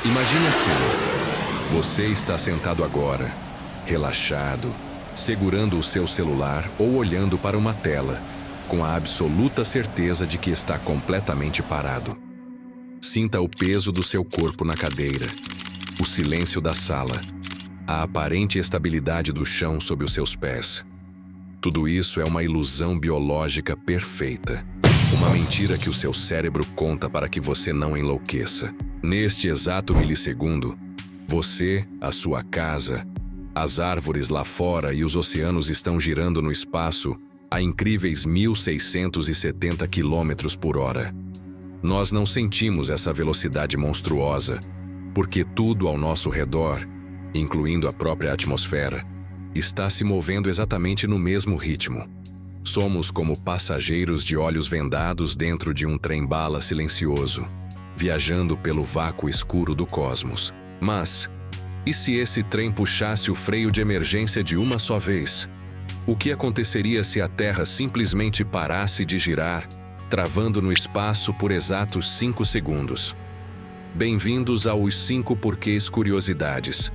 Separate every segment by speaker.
Speaker 1: Imagine a cena. Você está sentado agora, relaxado, segurando o seu celular ou olhando para uma tela, com a absoluta certeza de que está completamente parado. Sinta o peso do seu corpo na cadeira, o silêncio da sala, a aparente estabilidade do chão sob os seus pés. Tudo isso é uma ilusão biológica perfeita. Uma mentira que o seu cérebro conta para que você não enlouqueça. Neste exato milissegundo, você, a sua casa, as árvores lá fora e os oceanos estão girando no espaço a incríveis 1.670 km por hora. Nós não sentimos essa velocidade monstruosa, porque tudo ao nosso redor, incluindo a própria atmosfera, está se movendo exatamente no mesmo ritmo. Somos como passageiros de olhos vendados dentro de um trem-bala silencioso, viajando pelo vácuo escuro do cosmos. Mas, e se esse trem puxasse o freio de emergência de uma só vez? O que aconteceria se a Terra simplesmente parasse de girar, travando no espaço por exatos 5 segundos? Bem-vindos aos 5 Porquês Curiosidades.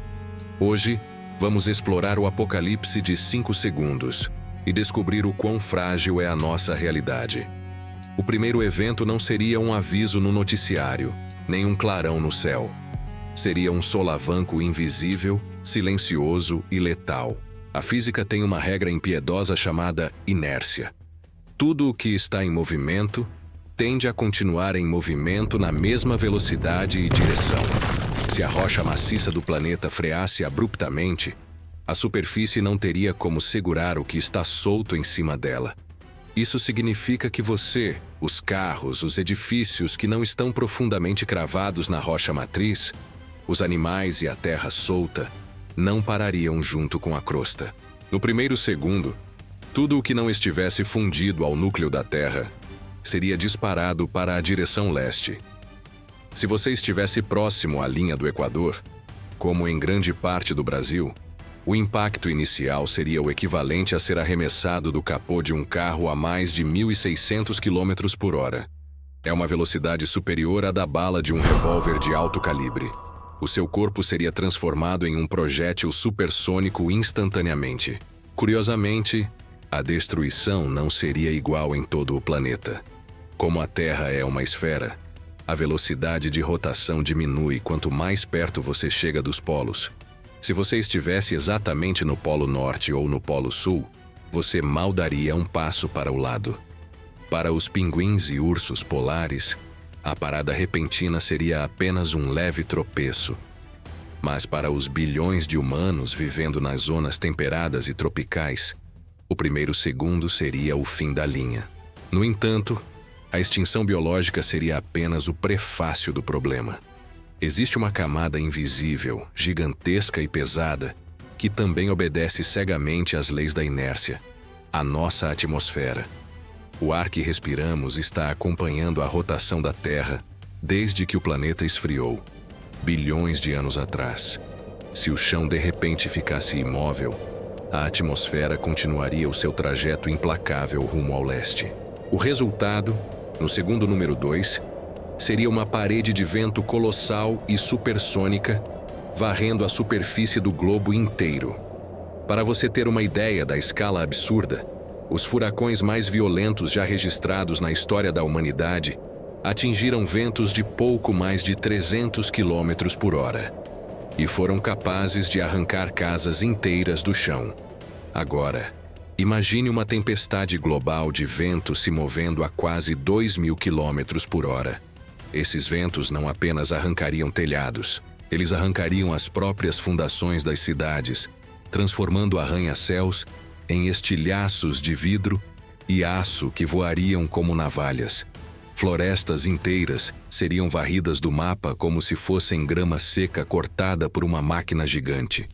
Speaker 1: Hoje, vamos explorar o apocalipse de 5 segundos e descobrir o quão frágil é a nossa realidade. O primeiro evento não seria um aviso no noticiário, nem um clarão no céu. Seria um solavanco invisível, silencioso e letal. A física tem uma regra impiedosa chamada inércia. Tudo o que está em movimento tende a continuar em movimento na mesma velocidade e direção. Se a rocha maciça do planeta freasse abruptamente, a superfície não teria como segurar o que está solto em cima dela. Isso significa que você, os carros, os edifícios que não estão profundamente cravados na rocha matriz, os animais e a terra solta, não parariam junto com a crosta. No primeiro segundo, tudo o que não estivesse fundido ao núcleo da Terra seria disparado para a direção leste. Se você estivesse próximo à linha do Equador, como em grande parte do Brasil, o impacto inicial seria o equivalente a ser arremessado do capô de um carro a mais de 1.600 km por hora. É uma velocidade superior à da bala de um revólver de alto calibre. O seu corpo seria transformado em um projétil supersônico instantaneamente. Curiosamente, a destruição não seria igual em todo o planeta. Como a Terra é uma esfera, a velocidade de rotação diminui quanto mais perto você chega dos polos. Se você estivesse exatamente no Polo Norte ou no Polo Sul, você mal daria um passo para o lado. Para os pinguins e ursos polares, a parada repentina seria apenas um leve tropeço. Mas para os bilhões de humanos vivendo nas zonas temperadas e tropicais, o primeiro segundo seria o fim da linha. No entanto, a extinção biológica seria apenas o prefácio do problema. Existe uma camada invisível, gigantesca e pesada, que também obedece cegamente às leis da inércia, a nossa atmosfera. O ar que respiramos está acompanhando a rotação da Terra desde que o planeta esfriou, bilhões de anos atrás. Se o chão de repente ficasse imóvel, a atmosfera continuaria o seu trajeto implacável rumo ao leste. O resultado, no segundo número 2, seria uma parede de vento colossal e supersônica, varrendo a superfície do globo inteiro. Para você ter uma ideia da escala absurda, os furacões mais violentos já registrados na história da humanidade atingiram ventos de pouco mais de 300 km por hora e foram capazes de arrancar casas inteiras do chão. Agora, imagine uma tempestade global de vento se movendo a quase 2.000 km por hora. Esses ventos não apenas arrancariam telhados, eles arrancariam as próprias fundações das cidades, transformando arranha-céus em estilhaços de vidro e aço que voariam como navalhas. Florestas inteiras seriam varridas do mapa como se fossem grama seca cortada por uma máquina gigante.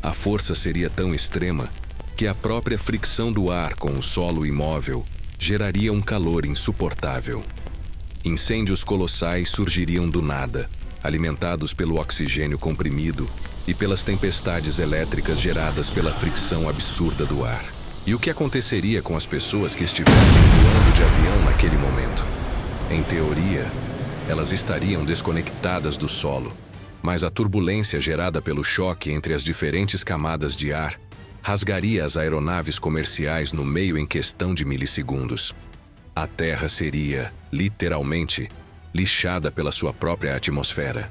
Speaker 1: A força seria tão extrema que a própria fricção do ar com o solo imóvel geraria um calor insuportável. Incêndios colossais surgiriam do nada, alimentados pelo oxigênio comprimido e pelas tempestades elétricas geradas pela fricção absurda do ar. E o que aconteceria com as pessoas que estivessem voando de avião naquele momento? Em teoria, elas estariam desconectadas do solo, Mas a turbulência gerada pelo choque entre as diferentes camadas de ar rasgaria as aeronaves comerciais no meio em questão de milissegundos. A Terra seria, literalmente, lixada pela sua própria atmosfera.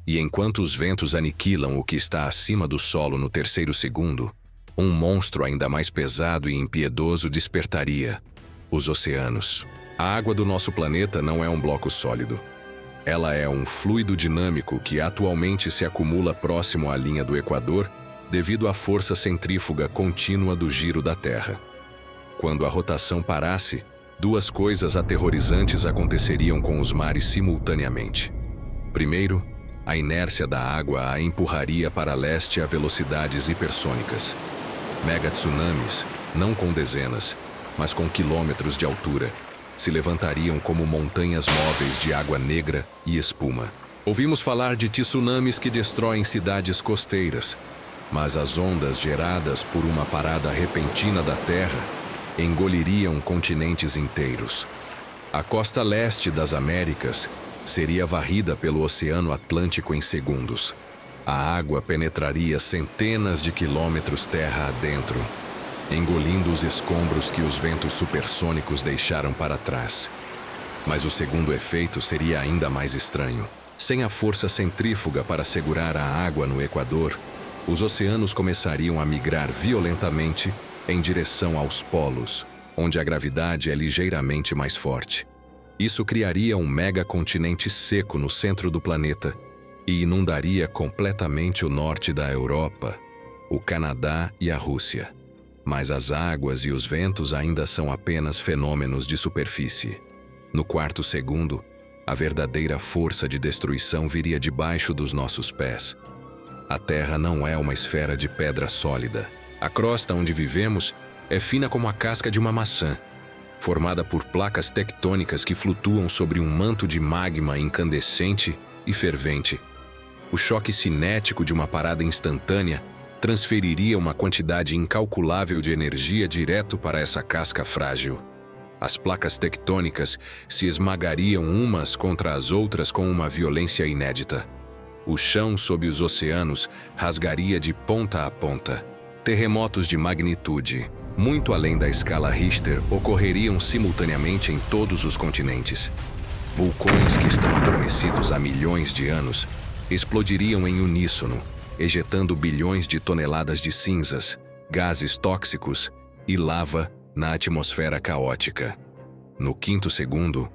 Speaker 1: E enquanto os ventos aniquilam o que está acima do solo no terceiro segundo, um monstro ainda mais pesado e impiedoso despertaria: os oceanos. A água do nosso planeta não é um bloco sólido. Ela é um fluido dinâmico que atualmente se acumula próximo à linha do Equador devido à força centrífuga contínua do giro da Terra. Quando a rotação parasse, duas coisas aterrorizantes aconteceriam com os mares simultaneamente. Primeiro, a inércia da água a empurraria para leste a velocidades hipersônicas. Mega tsunamis, não com dezenas, mas com quilômetros de altura, se levantariam como montanhas móveis de água negra e espuma. Ouvimos falar de tsunamis que destroem cidades costeiras, mas as ondas geradas por uma parada repentina da Terra engoliriam continentes inteiros. A costa leste das Américas seria varrida pelo Oceano Atlântico em segundos. A água penetraria centenas de quilômetros terra adentro, engolindo os escombros que os ventos supersônicos deixaram para trás. Mas o segundo efeito seria ainda mais estranho. Sem a força centrífuga para segurar a água no Equador, os oceanos começariam a migrar violentamente em direção aos polos, onde a gravidade é ligeiramente mais forte. Isso criaria um megacontinente seco no centro do planeta e inundaria completamente o norte da Europa, o Canadá e a Rússia. Mas as águas e os ventos ainda são apenas fenômenos de superfície. No quarto segundo, a verdadeira força de destruição viria debaixo dos nossos pés. A Terra não é uma esfera de pedra sólida. A crosta onde vivemos é fina como a casca de uma maçã, formada por placas tectônicas que flutuam sobre um manto de magma incandescente e fervente. O choque cinético de uma parada instantânea transferiria uma quantidade incalculável de energia direto para essa casca frágil. As placas tectônicas se esmagariam umas contra as outras com uma violência inédita. O chão sob os oceanos rasgaria de ponta a ponta. Terremotos de magnitude, muito além da escala Richter, ocorreriam simultaneamente em todos os continentes. Vulcões que estão adormecidos há milhões de anos explodiriam em uníssono, ejetando bilhões de toneladas de cinzas, gases tóxicos e lava na atmosfera caótica. No quinto segundo,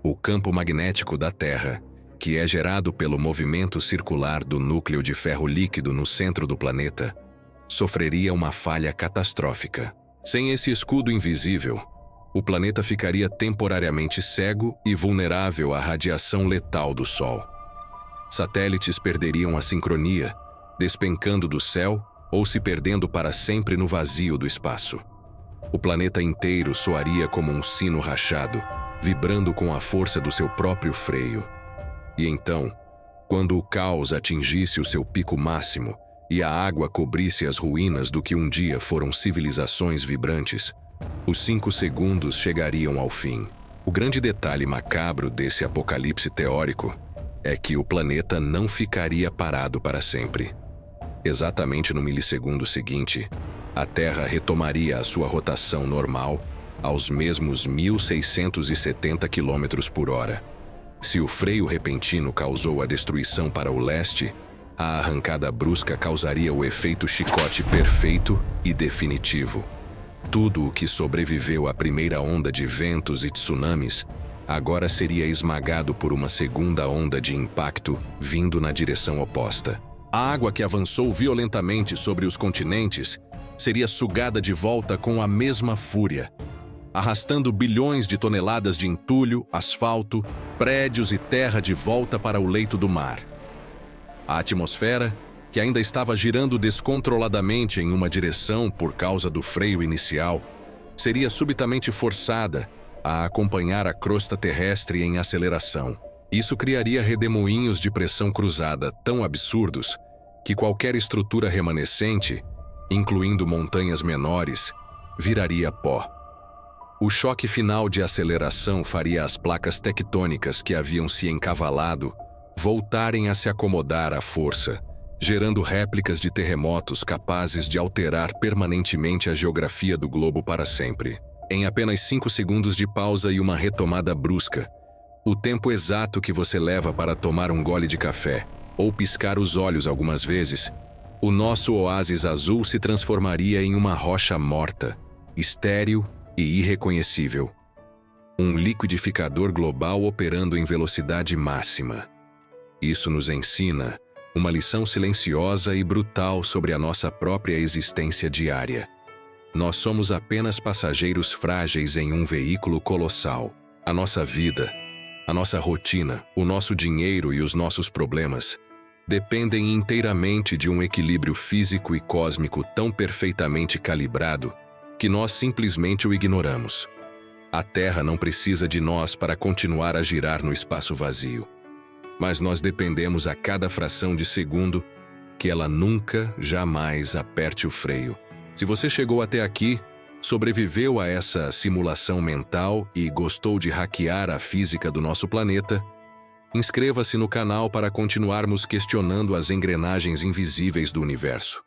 Speaker 1: o campo magnético da Terra, que é gerado pelo movimento circular do núcleo de ferro líquido no centro do planeta, sofreria uma falha catastrófica. Sem esse escudo invisível, o planeta ficaria temporariamente cego e vulnerável à radiação letal do Sol. Satélites perderiam a sincronia, despencando do céu ou se perdendo para sempre no vazio do espaço. O planeta inteiro soaria como um sino rachado, vibrando com a força do seu próprio freio. E então, quando o caos atingisse o seu pico máximo e a água cobrisse as ruínas do que um dia foram civilizações vibrantes, os 5 segundos chegariam ao fim. O grande detalhe macabro desse apocalipse teórico é que o planeta não ficaria parado para sempre. Exatamente no milissegundo seguinte, a Terra retomaria a sua rotação normal aos mesmos 1.670 km por hora. Se o freio repentino causou a destruição para o leste, a arrancada brusca causaria o efeito chicote perfeito e definitivo. Tudo o que sobreviveu à primeira onda de ventos e tsunamis agora seria esmagado por uma segunda onda de impacto vindo na direção oposta. A água que avançou violentamente sobre os continentes seria sugada de volta com a mesma fúria, arrastando bilhões de toneladas de entulho, asfalto, prédios e terra de volta para o leito do mar. A atmosfera, que ainda estava girando descontroladamente em uma direção por causa do freio inicial, seria subitamente forçada a acompanhar a crosta terrestre em aceleração. Isso criaria redemoinhos de pressão cruzada tão absurdos que qualquer estrutura remanescente, incluindo montanhas menores, viraria pó. O choque final de aceleração faria as placas tectônicas que haviam se encavalado voltarem a se acomodar à força, gerando réplicas de terremotos capazes de alterar permanentemente a geografia do globo para sempre. Em apenas 5 segundos de pausa e uma retomada brusca, o tempo exato que você leva para tomar um gole de café ou piscar os olhos algumas vezes, o nosso oásis azul se transformaria em uma rocha morta, estéril e irreconhecível. Um liquidificador global operando em velocidade máxima. Isso nos ensina uma lição silenciosa e brutal sobre a nossa própria existência diária. Nós somos apenas passageiros frágeis em um veículo colossal. A nossa vida, a nossa rotina, o nosso dinheiro e os nossos problemas dependem inteiramente de um equilíbrio físico e cósmico tão perfeitamente calibrado que nós simplesmente o ignoramos. A Terra não precisa de nós para continuar a girar no espaço vazio. Mas nós dependemos a cada fração de segundo que ela nunca, jamais aperte o freio. Se você chegou até aqui, sobreviveu a essa simulação mental e gostou de hackear a física do nosso planeta, inscreva-se no canal para continuarmos questionando as engrenagens invisíveis do universo.